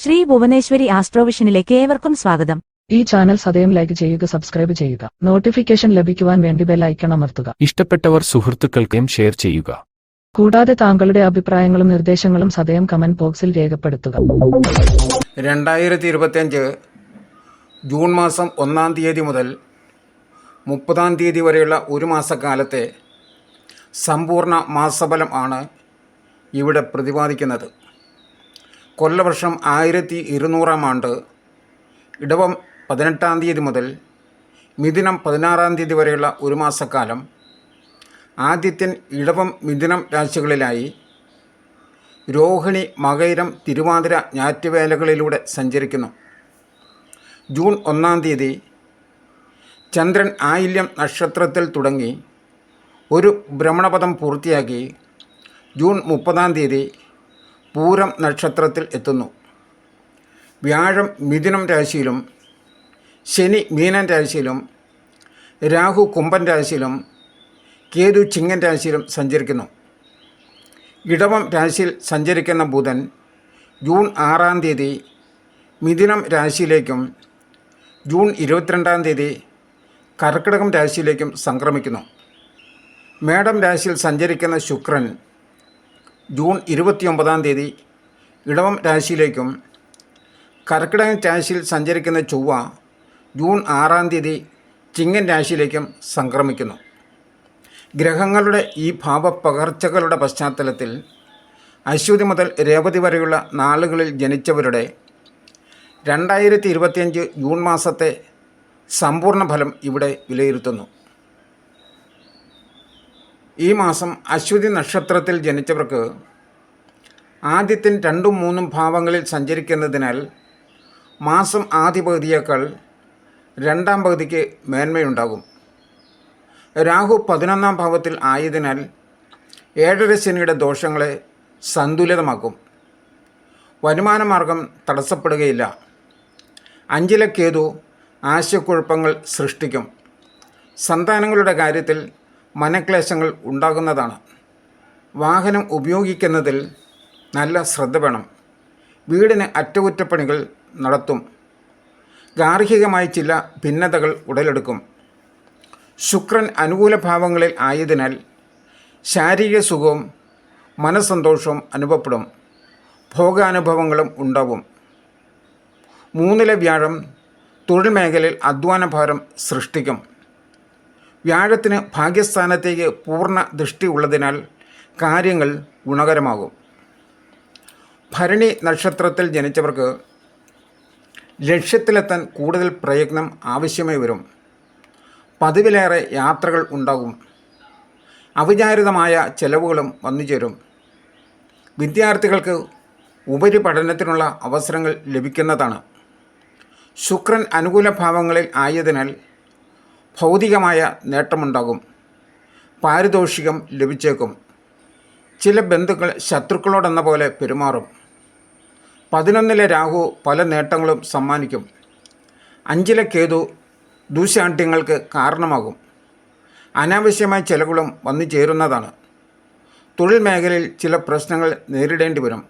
ശ്രീ ഭുവനേശ്വരി ആസ്ട്രോവിഷനിലേക്ക് ഏവർക്കും സ്വാഗതം. ഈ ചാനൽ സദയം ലൈക്ക് ചെയ്യുക, സബ്സ്ക്രൈബ് ചെയ്യുക, നോട്ടിഫിക്കേഷൻ ലഭിക്കുവാൻ വേണ്ടി ബെൽ ഐക്കൺ അമർത്തുക. ഇഷ്ടപ്പെട്ടവർ സുഹൃത്തുക്കൾക്കും ഷെയർ ചെയ്യുക. കൂടാതെ താങ്കളുടെ അഭിപ്രായങ്ങളും നിർദ്ദേശങ്ങളും സദയം കമന്റ് ബോക്സിൽ രേഖപ്പെടുത്തുക. 2025 ജൂൺ മാസം 1-ാം തീയതി മുതൽ 30-ാം തീയതി വരെയുള്ള ഒരു മാസക്കാലത്തെ സമ്പൂർണ്ണ മാസഫലം ആണ് ഇവിടെ പ്രതിപാദിക്കുന്നത്. കൊല്ലവർഷം 1200-ാം ആണ്ട് ഇടവം 18-ാം തീയതി മുതൽ മിഥുനം 16-ാം തീയതി വരെയുള്ള ഒരു മാസക്കാലം ആദിത്യൻ ഇടവം മിഥുനം രാശികളിലായി രോഹിണി മകയിരം തിരുവാതിര ഞാറ്റുവേലകളിലൂടെ സഞ്ചരിക്കുന്നു. ജൂൺ 1-ാം തീയതി ചന്ദ്രൻ ആയില്യം നക്ഷത്രത്തിൽ തുടങ്ങി ഒരു ഭ്രമണപഥം പൂർത്തിയാക്കി ജൂൺ 30-ാം തീയതി പൂരം നക്ഷത്രത്തിൽ എത്തുന്നു. വ്യാഴം മിഥുനം രാശിയിലും ശനി മീനൻ രാശിയിലും രാഹു കുംഭൻ രാശിയിലും കേതു ചിങ്ങൻ രാശിയിലും സഞ്ചരിക്കുന്നു. ഇടവം രാശിയിൽ സഞ്ചരിക്കുന്ന ബുധൻ ജൂൺ 6-ാം തീയതി മിഥുനം രാശിയിലേക്കും ജൂൺ 22-ാം തീയതി കർക്കിടകം രാശിയിലേക്കും സംക്രമിക്കുന്നു. മേടം രാശിയിൽ സഞ്ചരിക്കുന്ന ശുക്രൻ ജൂൺ 29-ാം തീയതി ഇടവം രാശിയിലേക്കും കർക്കിടകം രാശിയിൽ സഞ്ചരിക്കുന്ന ചൊവ്വ ജൂൺ 6-ാം തീയതി ചിങ്ങൻ രാശിയിലേക്കും സംക്രമിക്കുന്നു. ഗ്രഹങ്ങളുടെ ഈ ഭാവപകർച്ചകളുടെ പശ്ചാത്തലത്തിൽ അശ്വതി മുതൽ രേവതി വരെയുള്ള നാളുകളിൽ ജനിച്ചവരുടെ 2025 ജൂൺ മാസത്തെ സമ്പൂർണ്ണ ഫലം ഇവിടെ വിലയിരുത്തുന്നു. ഈ മാസം അശ്വതി നക്ഷത്രത്തിൽ ജനിച്ചവർക്ക് ആദ്യത്തിൻ 2-3 ഭാവങ്ങളിൽ സഞ്ചരിക്കുന്നതിനാൽ മാസം ആദ്യ പകുതിയേക്കാൾ 2-ാം പകുതിക്ക് മേന്മയുണ്ടാകും. രാഹു 11-ാം ഭാവത്തിൽ ആയതിനാൽ 7.5 ശനിയുടെ ദോഷങ്ങളെ സന്തുലിതമാക്കും. വരുമാനമാർഗം തടസ്സപ്പെടുകയില്ല. 5-ലെ കേതു ആശയക്കുഴപ്പങ്ങൾ സൃഷ്ടിക്കും. സന്താനങ്ങളുടെ കാര്യത്തിൽ മനക്ലേശങ്ങൾ ഉണ്ടാകുന്നതാണ്. വാഹനം ഉപയോഗിക്കുന്നതിൽ നല്ല ശ്രദ്ധ വേണം. വീടിന് അറ്റകുറ്റപ്പണികൾ നടത്തും. ഗാർഹികമായി ചില ഭിന്നതകൾ ഉടലെടുക്കും. ശുക്രൻ അനുകൂല ഭാവങ്ങളിൽ ആയതിനാൽ ശാരീരിക സുഖവും മനസ്സന്തോഷവും അനുഭവപ്പെടും. ഭോഗാനുഭവങ്ങളും ഉണ്ടാവും. 3-ലെ വ്യാഴം തൊഴിൽ മേഖലയിൽ അധ്വാനഭാരം സൃഷ്ടിക്കും. വ്യാഴത്തിന് ഭാഗ്യസ്ഥാനത്തേക്ക് പൂർണ്ണ ദൃഷ്ടി ഉള്ളതിനാൽ കാര്യങ്ങൾ ഗുണകരമാകും. ഭരണി നക്ഷത്രത്തിൽ ജനിച്ചവർക്ക് ലക്ഷ്യത്തിലെത്താൻ കൂടുതൽ പ്രയത്നം ആവശ്യമായി വരും. പതിവിലേറെ യാത്രകൾ ഉണ്ടാകും. അവിചാരിതമായ ചെലവുകളും വന്നുചേരും. വിദ്യാർത്ഥികൾക്ക് ഉപരിപഠനത്തിനുള്ള അവസരങ്ങൾ ലഭിക്കുന്നതാണ്. ശുക്രൻ അനുകൂല ഭാവങ്ങളിൽ ആയതിനാൽ ഭൗതികമായ നേട്ടമുണ്ടാകും. പാരിതോഷികം ലഭിച്ചേക്കും. ചില ബന്ധുക്കൾ ശത്രുക്കളോടെന്ന പോലെ പെരുമാറും. 11-ലെ രാഹു പല നേട്ടങ്ങളും സമ്മാനിക്കും. 5-ലെ കേതു ദുശാഠ്യങ്ങൾക്ക് കാരണമാകും. അനാവശ്യമായ ചെലവുകളും വന്നു ചേരുന്നതാണ്. തൊഴിൽ മേഖലയിൽ ചില പ്രശ്നങ്ങൾ നേരിടേണ്ടി വരും.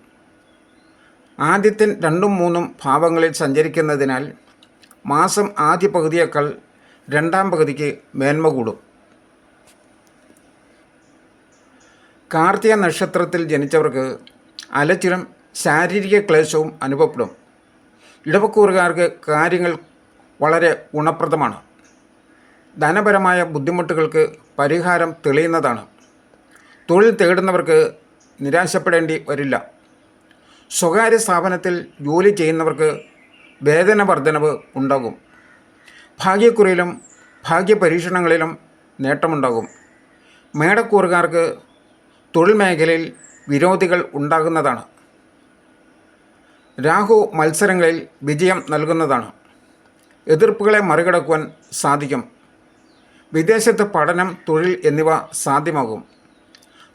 ആദ്യത്തിൻ 2-3 ഭാവങ്ങളിൽ സഞ്ചരിക്കുന്നതിനാൽ മാസം ആദ്യ പകുതിയേക്കാൾ 2-ാം പകുതിക്ക് മേന്മ കൂടും. കാർത്തിക നക്ഷത്രത്തിൽ ജനിച്ചവർക്ക് അലച്ചിലും ശാരീരിക ക്ലേശവും അനുഭവപ്പെടും. ഇടവക്കൂറുകാർക്ക് കാര്യങ്ങൾ വളരെ ഗുണപ്രദമാണ്. ധനപരമായ ബുദ്ധിമുട്ടുകൾക്ക് പരിഹാരം തെളിയുന്നതാണ്. തൊഴിൽ തേടുന്നവർക്ക് നിരാശപ്പെടേണ്ടി വരില്ല. സ്വകാര്യ സ്ഥാപനത്തിൽ ജോലി ചെയ്യുന്നവർക്ക് വേതന വർധനവ് ഉണ്ടാകും. ഭാഗ്യക്കുറിയിലും ഭാഗ്യപരീക്ഷണങ്ങളിലും നേട്ടമുണ്ടാകും. മേടക്കൂറുകാർക്ക് തൊഴിൽ മേഖലയിൽ വിരോധികൾ ഉണ്ടാകുന്നതാണ്. രാഹു മത്സരങ്ങളിൽ വിജയം നൽകുന്നതാണ്. എതിർപ്പുകളെ മറികടക്കുവാൻ സാധിക്കും. വിദേശത്ത് പഠനം, തൊഴിൽ എന്നിവ സാധ്യമാകും.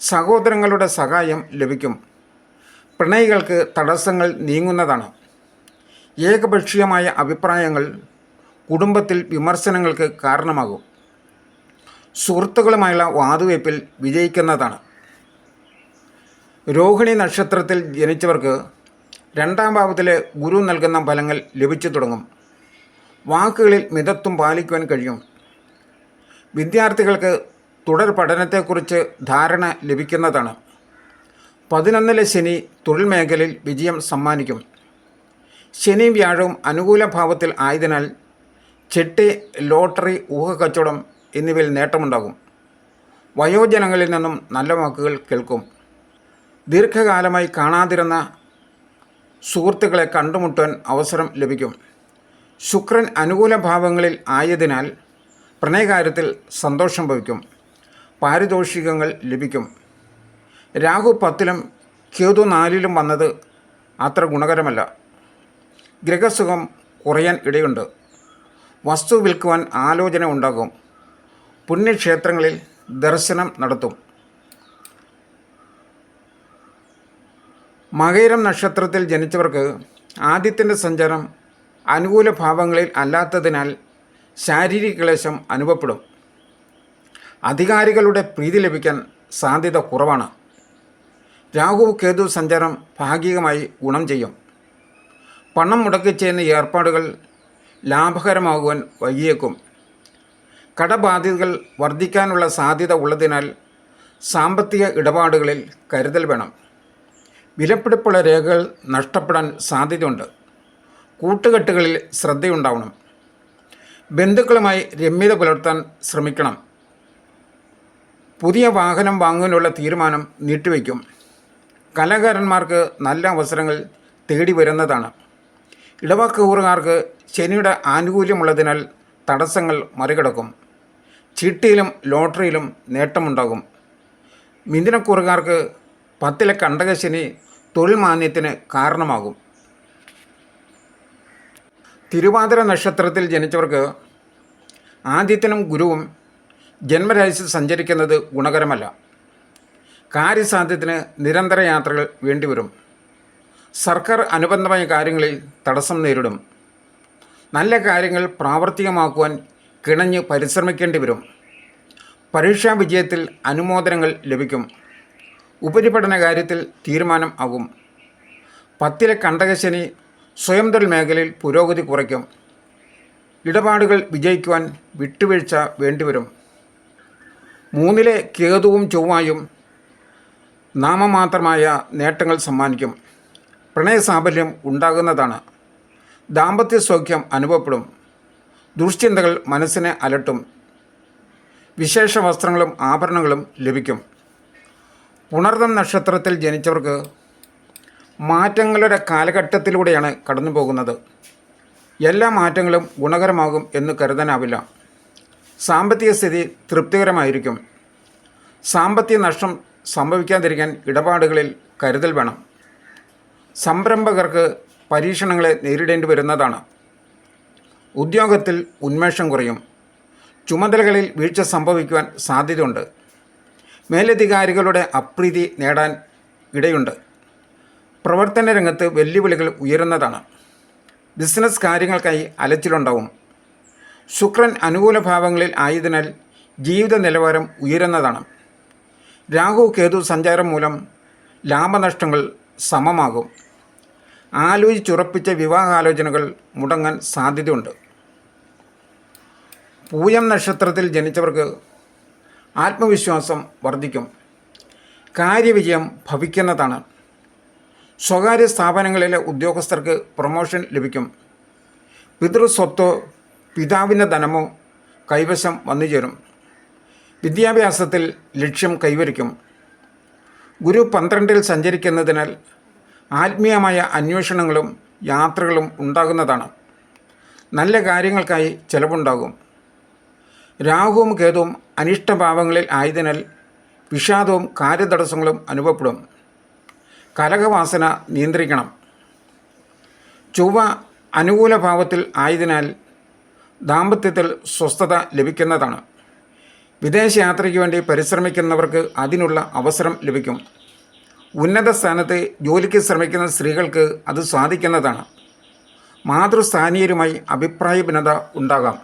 സഹോദരങ്ങളുടെ സഹായം ലഭിക്കും. പ്രണയികൾക്ക് തടസ്സങ്ങൾ നീങ്ങുന്നതാണ്. ഏകപക്ഷീയമായ അഭിപ്രായങ്ങൾ കുടുംബത്തിൽ വിമർശനങ്ങൾക്ക് കാരണമാകും. സുഹൃത്തുക്കളുമായുള്ള വാതുവയ്പിൽ വിജയിക്കുന്നതാണ്. രോഹിണി നക്ഷത്രത്തിൽ ജനിച്ചവർക്ക് രണ്ടാം ഭാവത്തിൽ ഗുരു നൽകുന്ന ഫലങ്ങൾ ലഭിച്ചു തുടങ്ങും. വാക്കുകളിൽ മിതത്വം പാലിക്കുവാൻ കഴിയും. വിദ്യാർത്ഥികൾക്ക് തുടർ പഠനത്തെക്കുറിച്ച് ധാരണ ലഭിക്കുന്നതാണ്. 11 ശനി തൊഴിൽ മേഖലയിൽ വിജയം സമ്മാനിക്കും. ശനിയും വ്യാഴവും അനുകൂല ഭാവത്തിൽ ആയതിനാൽ ചിട്ടി, ലോട്ടറി, ഊഹക്കച്ചവടം എന്നിവയിൽ നേട്ടമുണ്ടാകും. വയോജനങ്ങളിൽ നിന്നും നല്ല വാക്കുകൾ കേൾക്കും. ദീർഘകാലമായി കാണാതിരുന്ന സുഹൃത്തുക്കളെ കണ്ടുമുട്ടാൻ അവസരം ലഭിക്കും. ശുക്രൻ അനുകൂല ഭാവങ്ങളിൽ ആയതിനാൽ പ്രണയകാര്യത്തിൽ സന്തോഷം ഭവിക്കും. പാരിതോഷികങ്ങൾ ലഭിക്കും. രാഹു 10-ലും കേതു 4-ലും വന്നത് അത്ര ഗുണകരമല്ല. ഗ്രഹസുഖം കുറയാൻ ഇടയുണ്ട്. വസ്തു വിൽക്കുവാൻ ആലോചന ഉണ്ടാകും. പുണ്യക്ഷേത്രങ്ങളിൽ ദർശനം നടത്തും. മകയിരം നക്ഷത്രത്തിൽ ജനിച്ചവർക്ക് ആദിത്യൻ്റെ സഞ്ചാരം അനുകൂല ഭാവങ്ങളിൽ അല്ലാത്തതിനാൽ ശാരീരിക ക്ലേശം അനുഭവപ്പെടും. അധികാരികളുടെ പ്രീതി ലഭിക്കാൻ സാധ്യത കുറവാണ്. രാഹു കേതു സഞ്ചാരം ഭാഗികമായി ഗുണം ചെയ്യും. പണം മുടക്കി ചെയ്യുന്ന ഏർപ്പാടുകൾ ലാഭകരമാകുവാൻ വൈകിയേക്കും. കടബാധ്യതകൾ വർദ്ധിക്കാനുള്ള സാധ്യത ഉള്ളതിനാൽ സാമ്പത്തിക ഇടപാടുകളിൽ കരുതൽ വേണം. വിലപിടിപ്പുള്ള രേഖകൾ നഷ്ടപ്പെടാൻ സാധ്യതയുണ്ട്. കൂട്ടുകെട്ടുകളിൽ ശ്രദ്ധയുണ്ടാവണം. ബന്ധുക്കളുമായി രമ്യത പുലർത്താൻ ശ്രമിക്കണം. പുതിയ വാഹനം വാങ്ങുവാനുള്ള തീരുമാനം നീട്ടിവയ്ക്കും. കലാകാരന്മാർക്ക് നല്ല അവസരങ്ങൾ തേടി വരുന്നതാണ്. ഇടവക്കൂറുകാർക്ക് ശനിയുടെ ആനുകൂല്യമുള്ളതിനാൽ തടസ്സങ്ങൾ മറികടക്കും. ചിട്ടിയിലും ലോട്ടറിയിലും നേട്ടമുണ്ടാകും. മിഥുനക്കൂറുകാർക്ക് 10-ലെ കണ്ടകശനി തൊഴിൽ മാന്ദ്യത്തിന് കാരണമാകും. തിരുവാതിര നക്ഷത്രത്തിൽ ജനിച്ചവർക്ക് ആദിത്യനും ഗുരുവും ജന്മരാശിയിൽ സഞ്ചരിക്കുന്നത് ഗുണകരമല്ല. കാര്യസാധ്യത്തിന് നിരന്തര യാത്രകൾ വേണ്ടിവരും. സർക്കാർ അനുബന്ധമായ കാര്യങ്ങളിൽ തടസ്സം നേരിടും. നല്ല കാര്യങ്ങൾ പ്രാവർത്തികമാക്കുവാൻ കിണഞ്ഞ് പരിശ്രമിക്കേണ്ടി വരും. പരീക്ഷാ വിജയത്തിൽ അനുമോദനങ്ങൾ ലഭിക്കും. ഉപരിപഠന കാര്യത്തിൽ തീരുമാനം ആകും. 10-ലെ കണ്ടകശനി സ്വയം തൊഴിൽ മേഖലയിൽ പുരോഗതി കുറയ്ക്കും. ഇടപാടുകൾ വിജയിക്കുവാൻ വിട്ടുവീഴ്ച വേണ്ടിവരും. 3-ലെ കേതുവും ചൊവ്വായും നാമമാത്രമായ നേട്ടങ്ങൾ സമ്മാനിക്കും. പ്രണയസാഫല്യം ഉണ്ടാകുന്നതാണ്. ദാമ്പത്യ സൗഖ്യം അനുഭവപ്പെടും. ദുശ്ചിന്തകൾ മനസ്സിനെ അലട്ടും. വിശേഷ വസ്ത്രങ്ങളും ആഭരണങ്ങളും ലഭിക്കും. പുണർദം നക്ഷത്രത്തിൽ ജനിച്ചവർക്ക് മാറ്റങ്ങളുടെ കാലഘട്ടത്തിലൂടെയാണ് കടന്നു പോകുന്നത്. എല്ലാ മാറ്റങ്ങളും ഗുണകരമാകും എന്ന് കരുതാനാവില്ല. സാമ്പത്തിക സ്ഥിതി തൃപ്തികരമായിരിക്കും. സാമ്പത്തിക നഷ്ടം സംഭവിക്കാതിരിക്കാൻ ഇടപാടുകളിൽ കരുതൽ വേണം. സംരംഭകർക്ക് പരീക്ഷണങ്ങളെ നേരിടേണ്ടി വരുന്നതാണ്. ഉദ്യോഗത്തിൽ ഉന്മേഷം കുറയും. ചുമതലകളിൽ വീഴ്ച സംഭവിക്കുവാൻ സാധ്യതയുണ്ട്. മേലധികാരികളുടെ അപ്രീതി നേടാൻ ഇടയുണ്ട്. പ്രവർത്തന രംഗത്ത് വെല്ലുവിളികൾ ഉയരുന്നതാണ്. ബിസിനസ് കാര്യങ്ങൾക്കായി അലച്ചിലുണ്ടാവും. ശുക്രൻ അനുകൂല ഭാവങ്ങളിൽ ആയതിനാൽ ജീവിത നിലവാരം ഉയരുന്നതാണ്. രാഹു കേതു സഞ്ചാരം മൂലം ലാഭനഷ്ടങ്ങൾ സമമാകും. ആലോചിച്ചുറപ്പിച്ച വിവാഹാലോചനകൾ മുടങ്ങാൻ സാധ്യതയുണ്ട്. പൂയം നക്ഷത്രത്തിൽ ജനിച്ചവർക്ക് ആത്മവിശ്വാസം വർദ്ധിക്കും. കാര്യവിജയം ഭവിക്കുന്നതാണ്. സ്വകാര്യ സ്ഥാപനങ്ങളിലെ ഉദ്യോഗസ്ഥർക്ക് പ്രൊമോഷൻ ലഭിക്കും. പിതൃസ്വത്തോ പിതാവിൻ്റെ ധനമോ കൈവശം വന്നുചേരും. വിദ്യാഭ്യാസത്തിൽ ലക്ഷ്യം കൈവരിക്കും. ഗുരു 12-ൽ സഞ്ചരിക്കുന്നതിനാൽ ആത്മീയമായ അന്വേഷണങ്ങളും യാത്രകളും ഉണ്ടാകുന്നതാണ്. നല്ല കാര്യങ്ങൾക്കായി ചെലവുണ്ടാകും. രാഹുവും കേതുവും അനിഷ്ടഭാവങ്ങളിൽ ആയതിനാൽ വിഷാദവും കാര്യതടസ്സങ്ങളും അനുഭവപ്പെടും. കലഹവാസന നിയന്ത്രിക്കണം. ചൊവ്വ അനുകൂല ഭാവത്തിൽ ആയതിനാൽ ദാമ്പത്യത്തിൽ സ്വസ്ഥത ലഭിക്കുന്നതാണ്. വിദേശയാത്രയ്ക്ക് വേണ്ടി പരിശ്രമിക്കുന്നവർക്ക് അതിനുള്ള അവസരം ലഭിക്കും. ഉന്നത സ്ഥാനത്ത് ജോലിക്ക് ശ്രമിക്കുന്ന സ്ത്രീകൾക്ക് അത് സാധിക്കുന്നതാണ്. മാതൃസ്ഥാനീയരുമായി അഭിപ്രായ ഭിന്നത ഉണ്ടാകാം.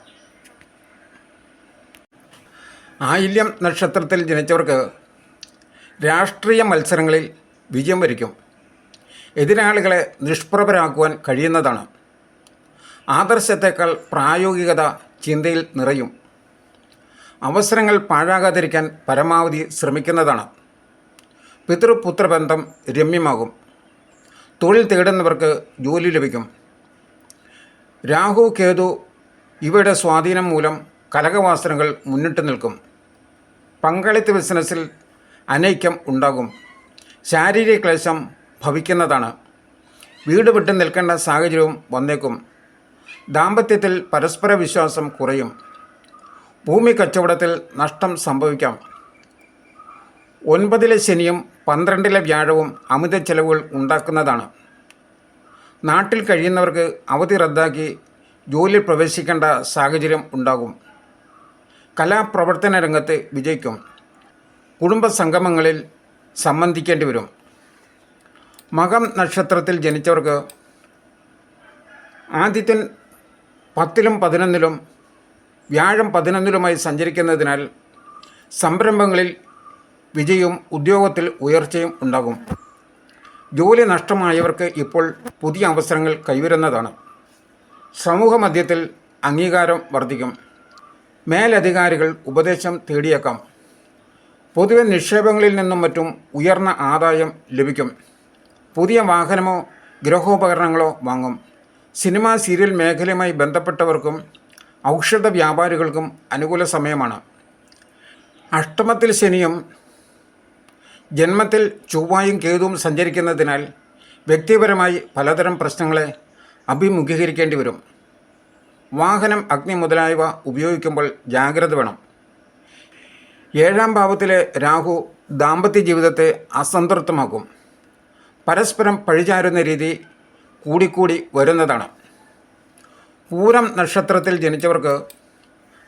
ആയില്യം നക്ഷത്രത്തിൽ ജനിച്ചവർക്ക് രാഷ്ട്രീയ മത്സരങ്ങളിൽ വിജയം വരിക്കും. എതിരാളികളെ നിഷ്പ്രഭരാക്കുവാൻ കഴിയുന്നതാണ്. ആദർശത്തേക്കാൾ പ്രായോഗികത ചിന്തയിൽ നിറയും. അവസരങ്ങൾ പാഴാകാതിരിക്കാൻ പരമാവധി ശ്രമിക്കുന്നതാണ്. പിതൃപുത്രബന്ധം രമ്യമാകും. തൊഴിൽ തേടുന്നവർക്ക് ജോലി ലഭിക്കും. രാഹു കേതു ഇവയുടെ സ്വാധീനം മൂലം കലഹവാസനകൾ മുന്നിട്ട് നിൽക്കും. പങ്കാളിത്ത ബിസിനസ്സിൽ അനൈക്യം ഉണ്ടാകും. ശാരീരിക ക്ലേശം ഭവിക്കുന്നതാണ്. വീട് വിട്ട് നിൽക്കേണ്ട സാഹചര്യവും വന്നേക്കും. ദാമ്പത്യത്തിൽ പരസ്പര വിശ്വാസം കുറയും. ഭൂമി കച്ചവടത്തിൽ നഷ്ടം സംഭവിക്കാം. 9-ലെ ശനിയും 12-ലെ വ്യാഴവും അമിത ചെലവുകൾ ഉണ്ടാക്കുന്നതാണ്. നാട്ടിൽ കഴിയുന്നവർക്ക് അവധി റദ്ദാക്കി ജോലിയിൽ പ്രവേശിക്കേണ്ട സാഹചര്യം ഉണ്ടാകും. കലാപ്രവർത്തന രംഗത്ത് വിജയിക്കും. കുടുംബ സംഗമങ്ങളിൽ സംബന്ധിക്കേണ്ടി വരും. മകം നക്ഷത്രത്തിൽ ജനിച്ചവർക്ക് ആദിത്യൻ 10-ലും 11-ലും വ്യാഴം 11-ലുമായി സഞ്ചരിക്കുന്നതിനാൽ സംരംഭങ്ങളിൽ വിജയവും ഉദ്യോഗത്തിൽ ഉയർച്ചയും ഉണ്ടാകും. ജോലി നഷ്ടമായവർക്ക് ഇപ്പോൾ പുതിയ അവസരങ്ങൾ കൈവരുന്നതാണ്. സമൂഹ മധ്യത്തിൽ അംഗീകാരം വർദ്ധിക്കും. മേലധികാരികൾ ഉപദേശം തേടിയേക്കാം. പൊതുവെ നിക്ഷേപങ്ങളിൽ നിന്നും മറ്റും ഉയർന്ന ആദായം ലഭിക്കും. പുതിയ വാഹനമോ ഗൃഹോപകരണങ്ങളോ വാങ്ങും. സിനിമ സീരിയൽ മേഖലയുമായി ബന്ധപ്പെട്ടവർക്കും ഔഷധ വ്യാപാരികൾക്കും അനുകൂല സമയമാണ്. അഷ്ടമത്തിൽ ശനിയും ജന്മത്തിൽ ചൊവ്വയും കേതുവും സഞ്ചരിക്കുന്നതിനാൽ വ്യക്തിപരമായി പലതരം പ്രശ്നങ്ങളെ അഭിമുഖീകരിക്കേണ്ടി വരും. വാഹനം, അഗ്നി മുതലായവ ഉപയോഗിക്കുമ്പോൾ ജാഗ്രത വേണം. 7-ാം ഭാവത്തിലെ രാഹു ദാമ്പത്യ ജീവിതത്തെ അസംതൃപ്തമാക്കും. പരസ്പരം പഴിചാരുന്ന രീതി കൂടിക്കൂടി വരുന്നതാണ്. പൂരം നക്ഷത്രത്തിൽ ജനിച്ചവർക്ക്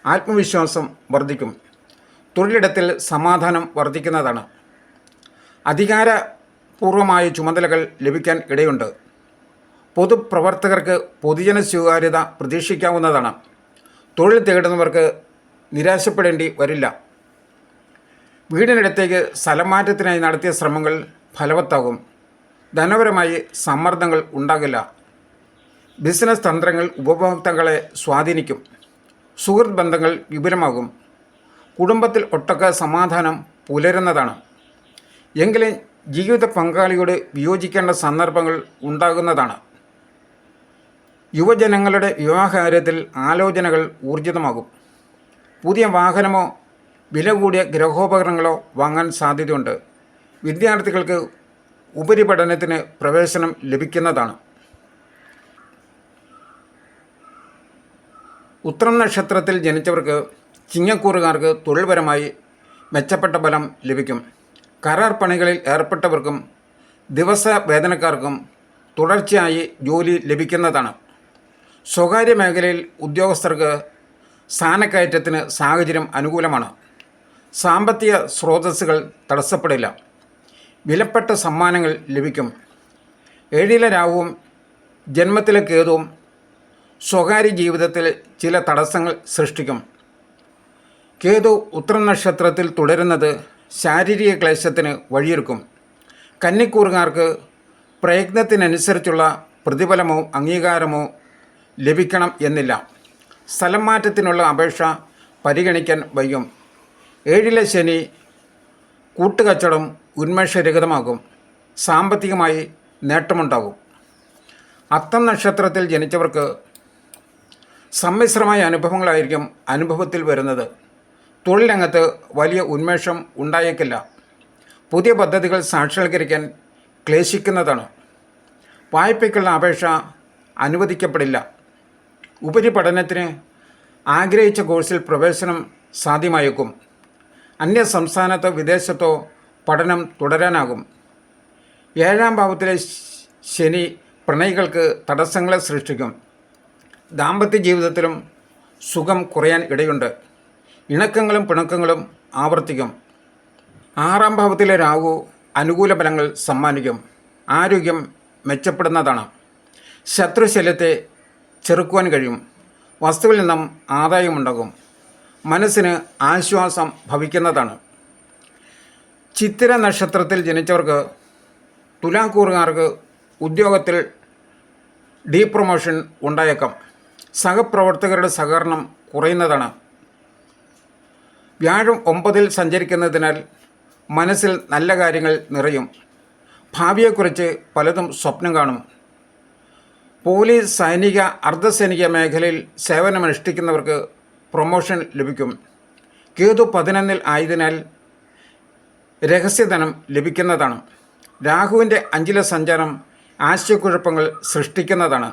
ആത്മവിശ്വാസം വർദ്ധിക്കും. തൊഴിലിടത്തിൽ സമാധാനം വർദ്ധിക്കുന്നതാണ്. അധികാരപൂർവമായ ചുമതലകൾ ലഭിക്കാൻ ഇടയുണ്ട്. പൊതുപ്രവർത്തകർക്ക് പൊതുജന സ്വീകാര്യത പ്രതീക്ഷിക്കാവുന്നതാണ്. തൊഴിൽ തേടുന്നവർക്ക് നിരാശപ്പെടേണ്ടി വരില്ല. വീടിനടുത്തേക്ക് സ്ഥലമാറ്റത്തിനായി നടത്തിയ ശ്രമങ്ങൾ ഫലവത്താകും. ധനപരമായി സമ്മർദ്ദങ്ങൾ ഉണ്ടാകില്ല. ബിസിനസ് തന്ത്രങ്ങൾ ഉപഭോക്താക്കളെ സ്വാധീനിക്കും. സുഹൃത്ത് ബന്ധങ്ങൾ വിപുലമാകും. കുടുംബത്തിൽ ഒട്ടൊക്കെ സമാധാനം പുലരുന്നതാണ്. എങ്കിലും ജീവിത പങ്കാളിയോട് വിയോജിക്കേണ്ട സന്ദർഭങ്ങൾ ഉണ്ടാകുന്നതാണ്. യുവജനങ്ങളുടെ വിവാഹകാര്യത്തിൽ ആലോചനകൾ ഊർജിതമാകും. പുതിയ വാഹനമോ വില കൂടിയ ഗൃഹോപകരണങ്ങളോ വാങ്ങാൻ സാധ്യതയുണ്ട്. വിദ്യാർത്ഥികൾക്ക് ഉപരിപഠനത്തിന് പ്രവേശനം ലഭിക്കുന്നതാണ്. ഉത്രം നക്ഷത്രത്തിൽ ജനിച്ചവർക്ക് ചിങ്ങക്കൂറുകാർക്ക് തൊഴിൽപരമായി മെച്ചപ്പെട്ട ഫലം ലഭിക്കും. കരാർ പണികളിൽ ഏർപ്പെട്ടവർക്കും ദിവസ വേതനക്കാർക്കും തുടർച്ചയായി ജോലി ലഭിക്കുന്നതാണ്. സ്വകാര്യ മേഖലയിൽ ഉദ്യോഗസ്ഥർക്ക് സ്ഥാനക്കയറ്റത്തിന് സാഹചര്യം അനുകൂലമാണ്. സാമ്പത്തിക സ്രോതസ്സുകൾ തടസ്സപ്പെടില്ല. വിലപ്പെട്ട സമ്മാനങ്ങൾ ലഭിക്കും. 7-ലെ രാഹുവും ജന്മത്തിലെ കേതുവും സ്വകാര്യ ജീവിതത്തിൽ ചില തടസ്സങ്ങൾ സൃഷ്ടിക്കും. കേതു ഉത്രം നക്ഷത്രത്തിൽ തുടരുന്നത് ശാരീരിക ക്ലേശത്തിന് വഴിയൊരുക്കും. കന്നിക്കൂറുകാർക്ക് പ്രയത്നത്തിനനുസരിച്ചുള്ള പ്രതിഫലമോ അംഗീകാരമോ ലഭിക്കണം എന്നില്ല. സ്ഥലം മാറ്റത്തിനുള്ള അപേക്ഷ പരിഗണിക്കാൻ വൈകും. 7-ലെ ശനി കൂട്ടുകച്ചവടം ഉന്മേഷരഹിതമാകും. സാമ്പത്തികമായി നേട്ടമുണ്ടാകും. അത്തം നക്ഷത്രത്തിൽ ജനിച്ചവർക്ക് സമ്മിശ്രമായ അനുഭവങ്ങളായിരിക്കും അനുഭവത്തിൽ വരുന്നത്. തൊഴിൽ രംഗത്ത് വലിയ ഉന്മേഷം ഉണ്ടായേക്കില്ല. പുതിയ പദ്ധതികൾ സാക്ഷാത്കരിക്കാൻ ക്ലേശിക്കുന്നതാണ്. വായ്പയ്ക്കുള്ള അപേക്ഷ അനുവദിക്കപ്പെടില്ല. ഉപരിപഠനത്തിന് ആഗ്രഹിച്ച കോഴ്സിൽ പ്രവേശനം സാധ്യമായേക്കും. അന്യ സംസ്ഥാനത്തോ വിദേശത്തോ പഠനം തുടരാനാകും. 7-ാം ഭാവത്തിലെ ശനി പ്രണയികൾക്ക് തടസ്സങ്ങളെ സൃഷ്ടിക്കും. ദാമ്പത്യ ജീവിതത്തിലും സുഖം കുറയാൻ ഇടയുണ്ട്. ഇണക്കങ്ങളും പിണക്കങ്ങളും ആവർത്തിക്കും. 6-ാം ഭാവത്തിലെ രാഹു അനുകൂല ഫലങ്ങൾ സമ്മാനിക്കും. ആരോഗ്യം മെച്ചപ്പെടുന്നതാണ്. ശത്രുശല്യത്തെ ചെറുക്കുവാൻ കഴിയും. വസ്തുവിൽ നിന്നും ആദായമുണ്ടാകും. മനസ്സിന് ആശ്വാസം ഭവിക്കുന്നതാണ്. ചിത്തിര നക്ഷത്രത്തിൽ ജനിച്ചവർക്ക് തുലാക്കൂറുകാർക്ക് ഉദ്യോഗത്തിൽ ഡീപ്രൊമോഷൻ ഉണ്ടായേക്കാം. സഹപ്രവർത്തകരുടെ സഹകരണം കുറയുന്നതാണ്. വ്യാഴം 9-ൽ സഞ്ചരിക്കുന്നതിനാൽ മനസ്സിൽ നല്ല കാര്യങ്ങൾ നിറയും. ഭാവിയെക്കുറിച്ച് പലതും സ്വപ്നം കാണും. പോലീസ്, സൈനിക, അർദ്ധസൈനിക മേഖലയിൽ സേവനമനുഷ്ഠിക്കുന്നവർക്ക് പ്രൊമോഷൻ ലഭിക്കും. കേതു 11-ൽ ആയതിനാൽ രഹസ്യധനം ലഭിക്കുന്നതാണ്. രാഹുവിൻ്റെ 5-ലെ സഞ്ചാരം ആശയക്കുഴപ്പങ്ങൾ സൃഷ്ടിക്കുന്നതാണ്.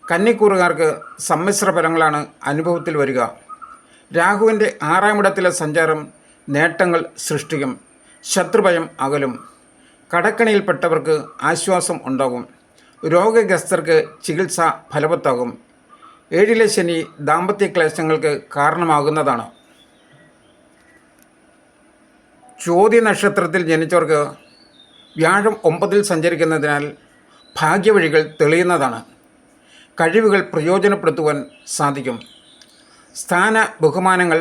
കന്നിക്കൂറുകാർക്ക് സമ്മിശ്ര ഫലങ്ങളാണ് അനുഭവത്തിൽ വരിക. രാഹുവിൻ്റെ 6-ാം ഇടത്തിലെ സഞ്ചാരം നേട്ടങ്ങൾ സൃഷ്ടിക്കും. ശത്രുഭയം അകലും. കടക്കണിയിൽപ്പെട്ടവർക്ക് ആശ്വാസം ഉണ്ടാകും. രോഗഗ്രസ്തർക്ക് ചികിത്സ ഫലവത്താകും. 7-ലെ ശനി ദാമ്പത്യ ക്ലേശങ്ങൾക്ക് കാരണമാകുന്നതാണ്. ചോതി നക്ഷത്രത്തിൽ ജനിച്ചവർക്ക് വ്യാഴം 9-ൽ സഞ്ചരിക്കുന്നതിനാൽ ഭാഗ്യവഴികൾ തെളിയുന്നതാണ്. കഴിവുകൾ പ്രയോജനപ്പെടുത്തുവാൻ സാധിക്കും. സ്ഥാന ബഹുമാനങ്ങൾ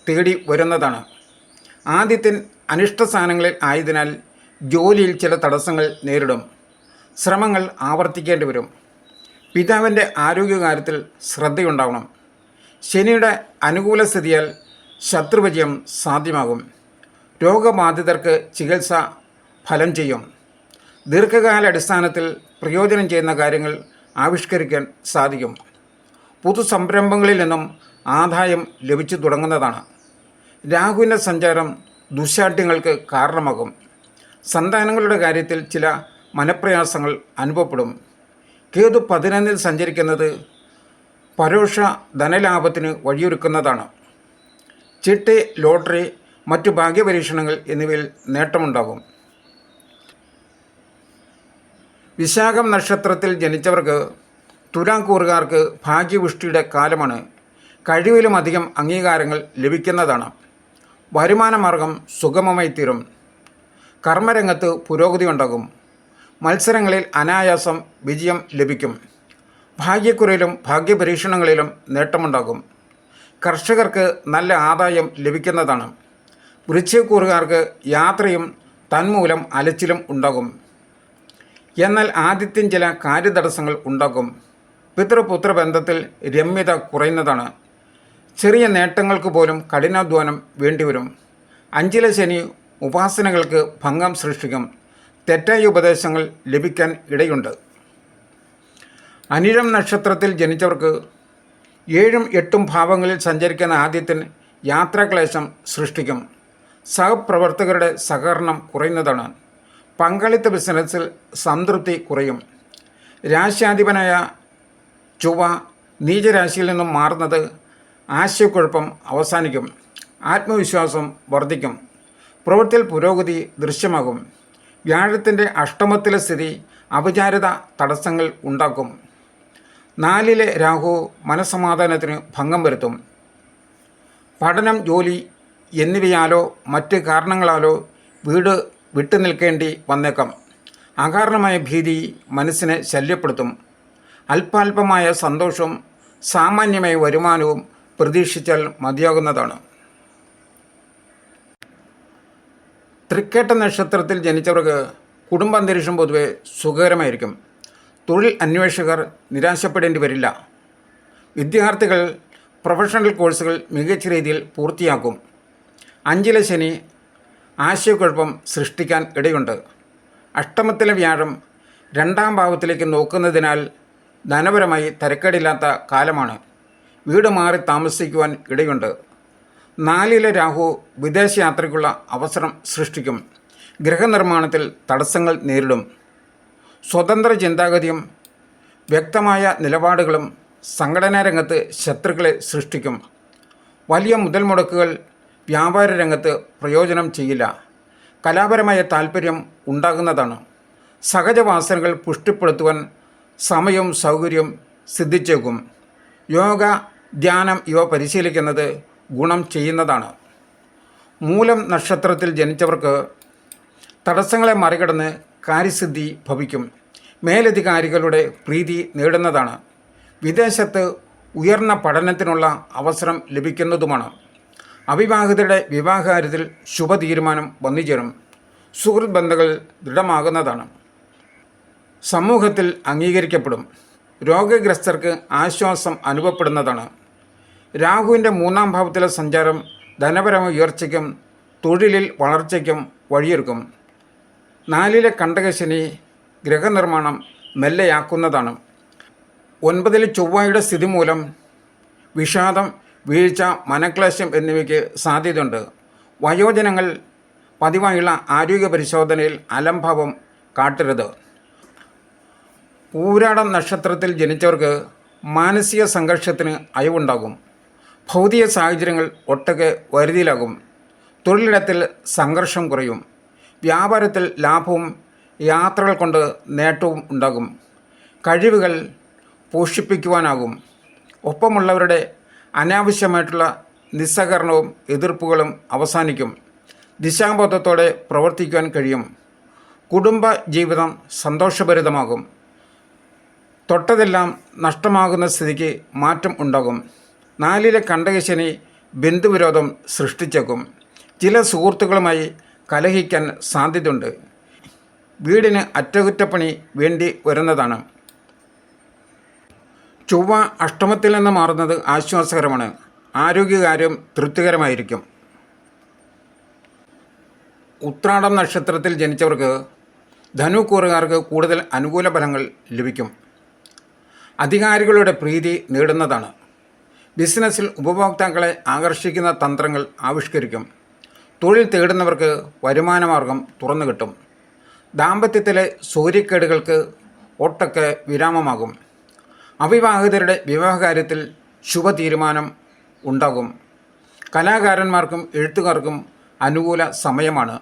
തേടി വരുന്നതാണ്. ആദിത്യൻ അനിഷ്ട സ്ഥാനങ്ങളിൽ ആയതിനാൽ ജോലിയിൽ ചില തടസ്സങ്ങൾ നേരിടും. ശ്രമങ്ങൾ ആവർത്തിക്കേണ്ടി വരും. പിതാവിൻ്റെ ആരോഗ്യകാര്യത്തിൽ ശ്രദ്ധയുണ്ടാവണം. ശനിയുടെ അനുകൂല സ്ഥിതിയാൽ ശത്രുവിജയം സാധ്യമാകും. രോഗബാധിതർക്ക് ചികിത്സ ഫലം ചെയ്യും. ദീർഘകാലാടിസ്ഥാനത്തിൽ പ്രയോജനം ചെയ്യുന്ന കാര്യങ്ങൾ ആവിഷ്കരിക്കാൻ സാധിക്കും. പുതുസംരംഭങ്ങളിൽ നിന്നും ആദായം ലഭിച്ചു തുടങ്ങുന്നതാണ്. രാഹുവിൻ്റെ സഞ്ചാരം ദുശ്ശാഠ്യങ്ങൾക്ക് കാരണമാകും. സന്താനങ്ങളുടെ കാര്യത്തിൽ ചില മനപ്രയാസങ്ങൾ അനുഭവപ്പെടും. കേതു 11-ൽ സഞ്ചരിക്കുന്നത് പരോക്ഷ ധനലാഭത്തിന് വഴിയൊരുക്കുന്നതാണ്. ചിട്ടി, ലോട്ടറി, മറ്റു ഭാഗ്യപരീക്ഷണങ്ങൾ എന്നിവയിൽ നേട്ടമുണ്ടാകും. വിശാഖം നക്ഷത്രത്തിൽ ജനിച്ചവർക്ക് തുലാക്കൂറുകാർക്ക് ഭാഗ്യപുഷ്ടിയുടെ കാലമാണ്. കഴിവിലും അധികം അംഗീകാരങ്ങൾ ലഭിക്കുന്നതാണ്. വരുമാനമാർഗം സുഗമമായി തീരും. കർമ്മരംഗത്ത് പുരോഗതി ഉണ്ടാകും. മത്സരങ്ങളിൽ അനായാസം വിജയം ലഭിക്കും. ഭാഗ്യക്കുറയിലും ഭാഗ്യപരീക്ഷണങ്ങളിലും നേട്ടമുണ്ടാകും. കർഷകർക്ക് നല്ല ആദായം ലഭിക്കുന്നതാണ്. വൃശ്ചികക്കൂറുകാർക്ക് യാത്രയും തന്മൂലം അലച്ചിലും ഉണ്ടാകും. എന്നാൽ ആദിത്യൻ ചില കാര്യതടസ്സങ്ങൾ ഉണ്ടാക്കും. പിതൃപുത്ര ബന്ധത്തിൽ രമ്യത കുറയുന്നതാണ്. ചെറിയ നേട്ടങ്ങൾക്ക് പോലും കഠിനാധ്വാനം വേണ്ടിവരും. 5-ലെ ശനി ഉപാസനകൾക്ക് ഭംഗം സൃഷ്ടിക്കും. തെറ്റായ ഉപദേശങ്ങൾ ലഭിക്കാൻ ഇടയുണ്ട്. അനിഴം നക്ഷത്രത്തിൽ ജനിച്ചവർക്ക് 7-ഉം 8-ഉം ഭാവങ്ങളിൽ സഞ്ചരിക്കുന്ന ആദിത്യൻ യാത്രാക്ലേശം സൃഷ്ടിക്കും. സഹപ്രവർത്തകരുടെ സഹകരണം കുറയുന്നതാണ്. പങ്കാളിത്ത ബിസിനസ്സിൽ സംതൃപ്തി കുറയും. രാശ്യാധിപനായ ചൊവ്വ നീചരാശിയിൽ നിന്നും മാറുന്നത് ആശയക്കുഴപ്പം അവസാനിക്കും. ആത്മവിശ്വാസം വർദ്ധിക്കും. പ്രവൃത്തിയിൽ പുരോഗതി ദൃശ്യമാകും. വ്യാഴത്തിൻ്റെ അഷ്ടമത്തിലെ സ്ഥിതി അപചാരിത തടസ്സങ്ങൾ ഉണ്ടാക്കും. 4-ലെ രാഹു മനസ്സമാധാനത്തിന് ഭംഗം വരുത്തും. പഠനം, ജോലി എന്നിവയാലോ മറ്റ് കാരണങ്ങളാലോ വീട് വിട്ടു നിൽക്കേണ്ടി വന്നേക്കാം. അകാരണമായ ഭീതി മനസ്സിനെ ശല്യപ്പെടുത്തും. അല്പാൽപമായ സന്തോഷവും സാമാന്യമായ വരുമാനവും പ്രതീക്ഷിച്ചാൽ മതിയാകുന്നതാണ്. തൃക്കേട്ട നക്ഷത്രത്തിൽ ജനിച്ചവർക്ക് കുടുംബാന്തരീക്ഷം പൊതുവെ സുഖകരമായിരിക്കും. തൊഴിൽ അന്വേഷകർ നിരാശപ്പെടേണ്ടി വരില്ല. വിദ്യാർത്ഥികൾ പ്രൊഫഷണൽ കോഴ്സുകൾ മികച്ച രീതിയിൽ പൂർത്തിയാക്കും. 5-ലെ ശനി ആശയക്കുഴപ്പം സൃഷ്ടിക്കാൻ ഇടയുണ്ട്. അഷ്ടമത്തിലെ വ്യാഴം 2-ാം ഭാവത്തിലേക്ക് നോക്കുന്നതിനാൽ ധനപരമായി തരക്കേടില്ലാത്ത കാലമാണ്. വീട് മാറി താമസിക്കുവാൻ ഇടയുണ്ട്. 4-ലെ രാഹു വിദേശയാത്രയ്ക്കുള്ള അവസരം സൃഷ്ടിക്കും. ഗൃഹനിർമ്മാണത്തിൽ തടസ്സങ്ങൾ നേരിടും. സ്വതന്ത്ര ചിന്താഗതിയും വ്യക്തമായ നിലപാടുകളും സംഘടനാ രംഗത്ത് ശത്രുക്കളെ സൃഷ്ടിക്കും. വലിയ മുതൽ മുടക്കുകൾ വ്യാപാര രംഗത്ത് പ്രയോജനം ചെയ്യില്ല. കലാപരമായ താൽപ്പര്യം ഉണ്ടാകുന്നതാണ്. സഹജവാസനകൾ പുഷ്ടിപ്പെടുത്തുവാൻ സമയവും സൗകര്യവും സിദ്ധിച്ചേക്കും. യോഗ, ധ്യാനം ഇവ പരിശീലിക്കുന്നത് ഗുണം ചെയ്യുന്നതാണ്. മൂലം നക്ഷത്രത്തിൽ ജനിച്ചവർക്ക് തടസ്സങ്ങളെ മറികടന്ന് കാര്യസിദ്ധി ഭവിക്കും. മേലധികാരികളുടെ പ്രീതി നേടുന്നതാണ്. വിദേശത്ത് ഉയർന്ന പഠനത്തിനുള്ള അവസരം ലഭിക്കുന്നതുമാണ്. അവിവാഹിതരുടെ വിവാഹകാര്യത്തിൽ ശുഭതീരുമാനം വന്നുചേരും. സുഹൃത്ത് ബന്ധങ്ങൾ ദൃഢമാകുന്നതാണ്. സമൂഹത്തിൽ അംഗീകരിക്കപ്പെടും. രോഗഗ്രസ്തർക്ക് ആശ്വാസം അനുഭവപ്പെടുന്നതാണ്. രാഹുവിൻ്റെ 3-ാം ഭാവത്തിലെ സഞ്ചാരം ധനപരമായ ഉയർച്ചയ്ക്കും തൊഴിലിൽ വളർച്ചയ്ക്കും വഴിയൊരുക്കും. 4-ലെ കണ്ടകശനി ഗ്രഹനിർമ്മാണം മെല്ലെയാക്കുന്നതാണ്. 9-ൽ ചൊവ്വയുടെ സ്ഥിതി മൂലം വിഷാദം, വീഴ്ച, മനക്ലേശം എന്നിവയ്ക്ക് സാധ്യതയുണ്ട്. വയോജനങ്ങൾ പതിവായുള്ള ആരോഗ്യ പരിശോധനയിൽ അലംഭാവം കാട്ടരുത്. പൂരാടം നക്ഷത്രത്തിൽ ജനിച്ചവർക്ക് മാനസിക സംഘർഷത്തിന് അയവുണ്ടാകും. ഭൗതിക സാഹചര്യങ്ങൾ ഒട്ടൊക്കെ വരുതിയിലാകും. തൊഴിലിടത്തിൽ സംഘർഷം കുറയും. വ്യാപാരത്തിൽ ലാഭവും യാത്രകൾ കൊണ്ട് നേട്ടവും ഉണ്ടാകും. കഴിവുകൾ പോഷിപ്പിക്കുവാനാകും. ഒപ്പമുള്ളവരുടെ അനാവശ്യമായിട്ടുള്ള നിസ്സഹകരണവും എതിർപ്പുകളും അവസാനിക്കും. ദിശാബോധത്തോടെ പ്രവർത്തിക്കുവാൻ കഴിയും. കുടുംബ ജീവിതം സന്തോഷഭരിതമാകും. തൊട്ടതെല്ലാം നഷ്ടമാകുന്ന സ്ഥിതിക്ക് മാറ്റം ഉണ്ടാകും. 4-ലെ കണ്ടകശനി ബന്ധുവിരോധം സൃഷ്ടിച്ചേക്കും. ചില സുഹൃത്തുക്കളുമായി കലഹിക്കാൻ സാധ്യതയുണ്ട്. വീടിന് അറ്റകുറ്റപ്പണി വേണ്ടി വരുന്നതാണ്. ചൊവ്വ അഷ്ടമത്തിൽ നിന്ന് മാറുന്നത് ആശ്വാസകരമാണ്. ആരോഗ്യകാര്യം തൃപ്തികരമായിരിക്കും. ഉത്രാടം നക്ഷത്രത്തിൽ ജനിച്ചവർക്ക് ധനുക്കൂറുകാർക്ക് കൂടുതൽ അനുകൂല ഫലങ്ങൾ ലഭിക്കും. അധികാരികളുടെ പ്രീതി നേടുന്നതാണ്. ബിസിനസ്സിൽ ഉപഭോക്താക്കളെ ആകർഷിക്കുന്ന തന്ത്രങ്ങൾ ആവിഷ്കരിക്കും. തൊഴിൽ തേടുന്നവർക്ക് വരുമാനമാർഗം തുറന്നു കിട്ടും. ദാമ്പത്യത്തിലെ സൂര്യക്കേടുകൾക്ക് ഒട്ടൊക്കെ വിരാമമാകും. അവിവാഹിതരുടെ വിവാഹകാര്യത്തിൽ ശുഭ തീരുമാനം ഉണ്ടാകും. കലാകാരന്മാർക്കും എഴുത്തുകാർക്കും അനുകൂല സമയമാണ്.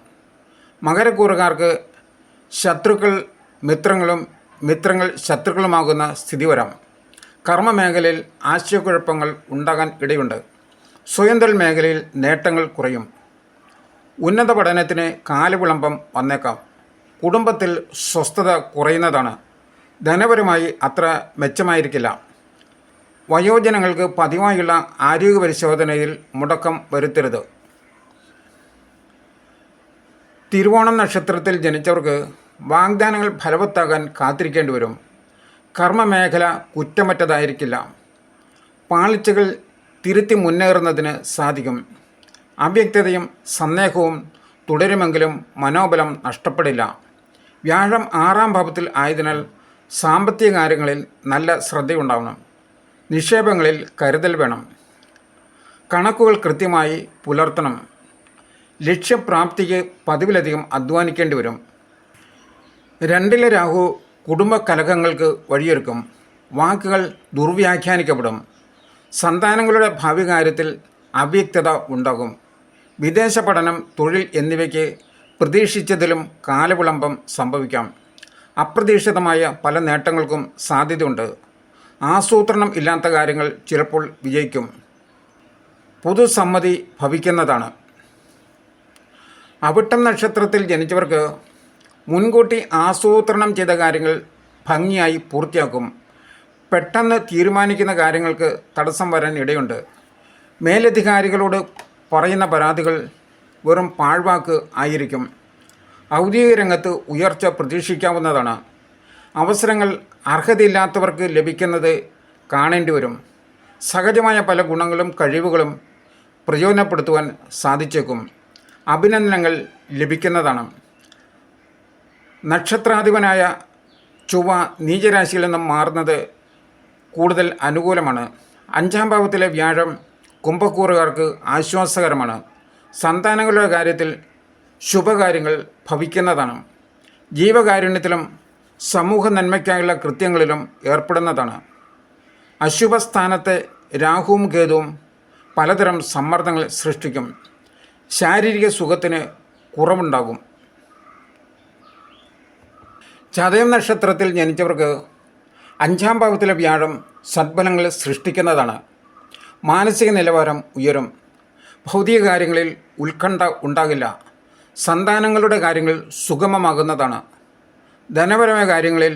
മകരക്കൂറുകാർക്ക് ശത്രുക്കൾ മിത്രങ്ങളും മിത്രങ്ങൾ ശത്രുക്കളുമാകുന്ന സ്ഥിതി വരാം. കർമ്മമേഖലയിൽ ആശയക്കുഴപ്പങ്ങൾ ഉണ്ടാകാൻ ഇടയുണ്ട്. സ്വയം തൊഴിൽ മേഖലയിൽ നേട്ടങ്ങൾ കുറയും. ഉന്നത പഠനത്തിന് കാലവിളംബം വന്നേക്കാം. കുടുംബത്തിൽ സ്വസ്ഥത കുറയുന്നതാണ്. ധനപരമായി അത്ര മെച്ചമായിരിക്കില്ല. വയോജനങ്ങൾക്ക് പതിവായുള്ള ആരോഗ്യ പരിശോധനയിൽ മുടക്കം വരുത്തരുത്. തിരുവോണം നക്ഷത്രത്തിൽ ജനിച്ചവർക്ക് വാഗ്ദാനങ്ങൾ ഫലവത്താകാൻ കാത്തിരിക്കേണ്ടി വരും. കർമ്മമേഖല കുറ്റമറ്റതായിരിക്കില്ല. പാളിച്ചകൾ തിരുത്തി മുന്നേറുന്നതിന് സാധിക്കും. അവ്യക്തതയും സന്ദേഹവും തുടരുമെങ്കിലും മനോബലം നഷ്ടപ്പെടില്ല. വ്യാഴം 6-ാം ഭാവത്തിൽ ആയതിനാൽ സാമ്പത്തിക കാര്യങ്ങളിൽ നല്ല ശ്രദ്ധയുണ്ടാവണം. നിക്ഷേപങ്ങളിൽ കരുതൽ വേണം. കണക്കുകൾ കൃത്യമായി പുലർത്തണം. ലക്ഷ്യപ്രാപ്തിക്ക് പതിവിലധികം അധ്വാനിക്കേണ്ടി വരും. 2-ലെ രാഹു കുടുംബ കലഹങ്ങൾക്ക് വഴിയൊരുക്കും. വാക്കുകൾ ദുർവ്യാഖ്യാനിക്കപ്പെടും. സന്താനങ്ങളുടെ ഭാവി കാര്യത്തിൽ അവ്യക്തത ഉണ്ടാകും. വിദേശ പഠനം, തൊഴിൽ എന്നിവയ്ക്ക് പ്രതീക്ഷിച്ചതിലും കാലവിളംബം സംഭവിക്കാം. അപ്രതീക്ഷിതമായ പല നേട്ടങ്ങൾക്കും സാധ്യതയുണ്ട്. ആസൂത്രണം ഇല്ലാത്ത കാര്യങ്ങൾ ചിലപ്പോൾ വിജയിക്കും. പൊതുസമ്മതി ഭവിക്കുന്നതാണ്. അവിട്ടം നക്ഷത്രത്തിൽ ജനിച്ചവർക്ക് മുൻകൂട്ടി ആസൂത്രണം ചെയ്ത കാര്യങ്ങൾ ഭംഗിയായി പൂർത്തിയാക്കും. പെട്ടെന്ന് തീരുമാനിക്കുന്ന കാര്യങ്ങൾക്ക് തടസ്സം വരാൻ ഇടയുണ്ട്. മേലധികാരികളോട് പറയുന്ന പരാതികൾ വെറും പാഴ്വാക്ക് ആയിരിക്കും. ഔദ്യോഗിക രംഗത്ത് ഉയർച്ച പ്രതീക്ഷിക്കാവുന്നതാണ്. അവസരങ്ങൾ അർഹതയില്ലാത്തവർക്ക് ലഭിക്കുന്നത് കാണേണ്ടി വരും. സഹജമായ പല ഗുണങ്ങളും കഴിവുകളും പ്രയോജനപ്പെടുത്തുവാൻ സാധിച്ചേക്കും. അഭിനന്ദനങ്ങൾ ലഭിക്കുന്നതാണ്. നക്ഷത്രാധിപനായ ചൊവ്വ നീചരാശിയിൽ നിന്നും മാറുന്നത് കൂടുതൽ അനുകൂലമാണ്. 5-ാം ഭാവത്തിലെ വ്യാഴം കുംഭക്കൂറുകാർക്ക് ആശ്വാസകരമാണ്. സന്താനങ്ങളുടെ കാര്യത്തിൽ ശുഭകാര്യങ്ങൾ ഭവിക്കുന്നതാണ്. ജീവകാരുണ്യത്തിലും സമൂഹ നന്മയ്ക്കായുള്ള കൃത്യങ്ങളിലും ഏർപ്പെടുന്നതാണ്. അശുഭസ്ഥാനത്തെ രാഹുവും കേതുവും പലതരം സമ്മർദ്ദങ്ങൾ സൃഷ്ടിക്കും. ശാരീരിക സുഖത്തിന് കുറവുണ്ടാകും. ചതയം നക്ഷത്രത്തിൽ ജനിച്ചവർക്ക് 5-ാം ഭാവത്തിലെ വ്യാഴം സദ്ഫലങ്ങൾ സൃഷ്ടിക്കുന്നതാണ്. മാനസിക നിലവാരം ഉയരും. ഭൗതിക കാര്യങ്ങളിൽ ഉത്കണ്ഠ ഉണ്ടാകില്ല. സന്താനങ്ങളുടെ കാര്യങ്ങൾ സുഗമമാകുന്നതാണ്. ധനപരമായ കാര്യങ്ങളിൽ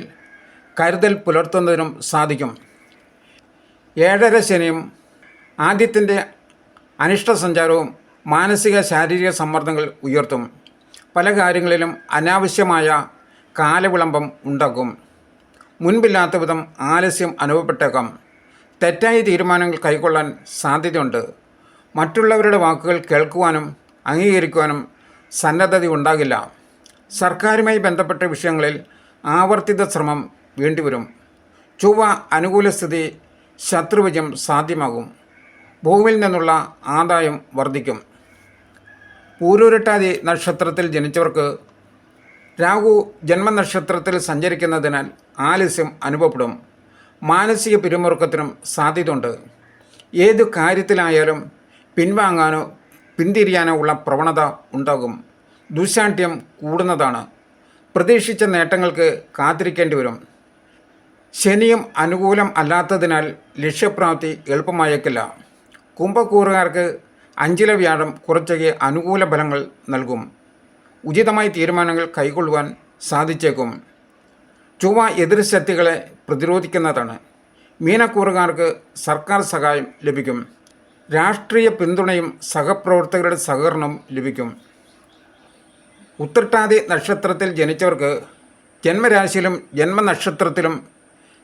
കരുതൽ പുലർത്തുന്നതിനും സാധിക്കും. 7-ര ശനിയും ആദ്യത്തിൻ്റെ അനിഷ്ട സഞ്ചാരവും മാനസിക ശാരീരിക സമ്മർദ്ദങ്ങൾ ഉയർത്തും. പല കാര്യങ്ങളിലും അനാവശ്യമായ കാലവിളംബം ഉണ്ടാക്കും. മുൻപില്ലാത്ത വിധം ആലസ്യം അനുഭവപ്പെട്ടേക്കാം. തെറ്റായ തീരുമാനങ്ങൾ കൈക്കൊള്ളാൻ സാധ്യതയുണ്ട്. മറ്റുള്ളവരുടെ വാക്കുകൾ കേൾക്കുവാനും അംഗീകരിക്കുവാനും സന്നദ്ധത ഉണ്ടാകില്ല. സർക്കാരുമായി ബന്ധപ്പെട്ട വിഷയങ്ങളിൽ ആവർത്തിത ശ്രമം വേണ്ടിവരും. ചൊവ്വ അനുകൂല സ്ഥിതി ശത്രുവിജയം സാധ്യമാകും. ഭൂമിയിൽ നിന്നുള്ള ആദായം വർദ്ധിക്കും. പൂരുരുട്ടാതി നക്ഷത്രത്തിൽ ജനിച്ചവർക്ക് രാഹു ജന്മനക്ഷത്രത്തിൽ സഞ്ചരിക്കുന്നതിനാൽ ആലസ്യം അനുഭവപ്പെടും. മാനസിക പിരിമുറുക്കത്തിനും സാധ്യതയുണ്ട്. ഏതു കാര്യത്തിലായാലും പിൻവാങ്ങാനോ പിന്തിരിയാനോ ഉള്ള പ്രവണത ഉണ്ടാകും. ദുശാഠ്യം കൂടുന്നതാണ്. പ്രതീക്ഷിച്ച നേട്ടങ്ങൾക്ക് കാത്തിരിക്കേണ്ടി വരും. ശനിയും അനുകൂലം അല്ലാത്തതിനാൽ ലക്ഷ്യപ്രാപ്തി എളുപ്പമായേക്കില്ല. കുംഭക്കൂറുകാർക്ക് 5-ലെ വ്യാഴം കുറച്ചൊക്കെ അനുകൂല ഫലങ്ങൾ നൽകും. ഉചിതമായ തീരുമാനങ്ങൾ കൈക്കൊള്ളുവാൻ സാധിച്ചേക്കും. ചൊവ്വ എതിർശക്തികളെ പ്രതിരോധിക്കുന്നതാണ്. മീനക്കൂറുകാർക്ക് സർക്കാർ സഹായം ലഭിക്കും. രാഷ്ട്രീയ പിന്തുണയും സഹപ്രവർത്തകരുടെ സഹകരണവും ലഭിക്കും. ഉത്രട്ടാതി നക്ഷത്രത്തിൽ ജനിച്ചവർക്ക് ജന്മരാശിയിലും ജന്മനക്ഷത്രത്തിലും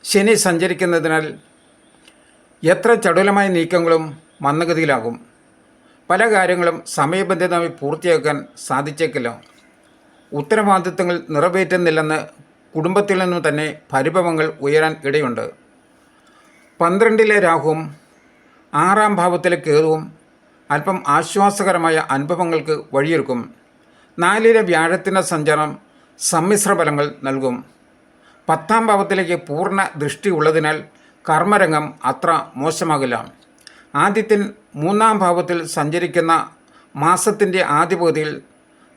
ശനി സഞ്ചരിക്കുന്നതിനാൽ എത്ര ചടുലമായ നീക്കങ്ങളും മന്ദഗതിയിലാകും. പല കാര്യങ്ങളും സമയബന്ധിതമായി പൂർത്തിയാക്കാൻ സാധിച്ചേക്കില്ല. ഉത്തരവാദിത്തങ്ങൾ നിറവേറ്റുന്നില്ലെന്ന് കുടുംബത്തിൽ നിന്നും തന്നെ പരിഭവങ്ങൾ ഉയരാൻ ഇടയുണ്ട്. 12-ലെ രാഹുവും 6-ാം ഭാവത്തിലെ കേതുവും അല്പം ആശ്വാസകരമായ അനുഭവങ്ങൾക്ക് വഴിയൊരുക്കും. 4-ലെ വ്യാഴത്തിൻ്റെ സഞ്ചാരം സമ്മിശ്ര ഫലങ്ങൾ നൽകും. 10-ാം ഭാവത്തിലേക്ക് പൂർണ്ണ ദൃഷ്ടി ഉള്ളതിനാൽ കർമ്മരംഗം അത്ര മോശമാകില്ല. ആദിത്യൻ 3-ാം ഭാവത്തിൽ സഞ്ചരിക്കുന്ന മാസത്തിൻ്റെ ആദ്യ പകുതിയിൽ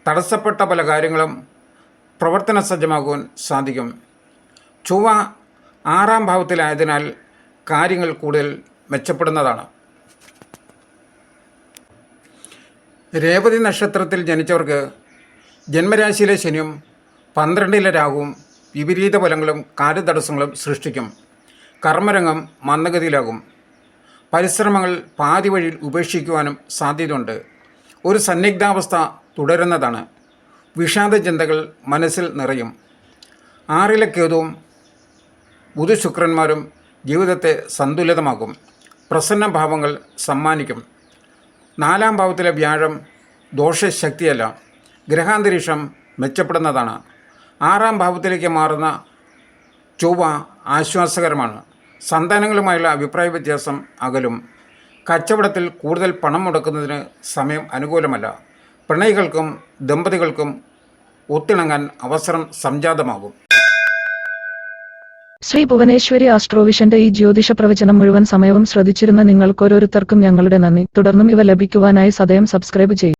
തടസ്സപ്പെട്ട പല കാര്യങ്ങളും പ്രവർത്തന സജ്ജമാകുവാൻ സാധിക്കും. ചൊവ്വ 6-ാം ഭാവത്തിലായതിനാൽ കാര്യങ്ങൾ കൂടുതൽ മെച്ചപ്പെടുന്നതാണ്. രേവതി നക്ഷത്രത്തിൽ ജനിച്ചവർക്ക് ജന്മരാശിയിലെ ശനിയും 12-ലെ രാഹുവും വിപരീത ഫലങ്ങളും കാര്യതടസ്സങ്ങളും സൃഷ്ടിക്കും. കർമ്മരംഗം മന്ദഗതിയിലാകും. പരിശ്രമങ്ങൾ പാതി വഴിയിൽ ഉപേക്ഷിക്കുവാനും സാധ്യതയുണ്ട്. ഒരു സന്നിഗ്ധാവസ്ഥ തുടരുന്നതാണ്. വിഷാദ ചിന്തകൾ മനസ്സിൽ നിറയും. 6-ലെ കേതുവും ബുധ ശുക്രന്മാരും ജീവിതത്തെ സന്തുലിതമാക്കും. പ്രസന്ന ഭാവങ്ങൾ സമ്മാനിക്കും. 4-ാം ഭാവത്തിലെ വ്യാഴം ദോഷശക്തിയല്ല, ഗ്രഹാന്തരീക്ഷം മെച്ചപ്പെടുന്നതാണ്. 6-ാം ഭാവത്തിലേക്ക് മാറുന്ന ചൊവ്വ ആശ്വാസകരമാണ്. സന്താനങ്ങളുമായുള്ള അഭിപ്രായ വ്യത്യാസം അകലും. കച്ചവടത്തിൽ കൂടുതൽ പണം മുടക്കുന്നതിന് സമയം അനുകൂലമല്ല. പ്രണയികൾക്കും ദമ്പതികൾക്കും ഒത്തിണങ്ങാൻ അവസരം സംജാതമാകും. ശ്രീ ഭുവനേശ്വരി ആസ്ട്രോവിഷന്റെ ഈ ജ്യോതിഷ പ്രവചനം മുഴുവൻ സമയവും ശ്രദ്ധിച്ചിരുന്ന നിങ്ങൾക്കോരോരുത്തർക്കും ഞങ്ങളുടെ നന്ദി. തുടർന്നും ഇവ ലഭിക്കുവാനായി സദയം സബ്സ്ക്രൈബ് ചെയ്യും.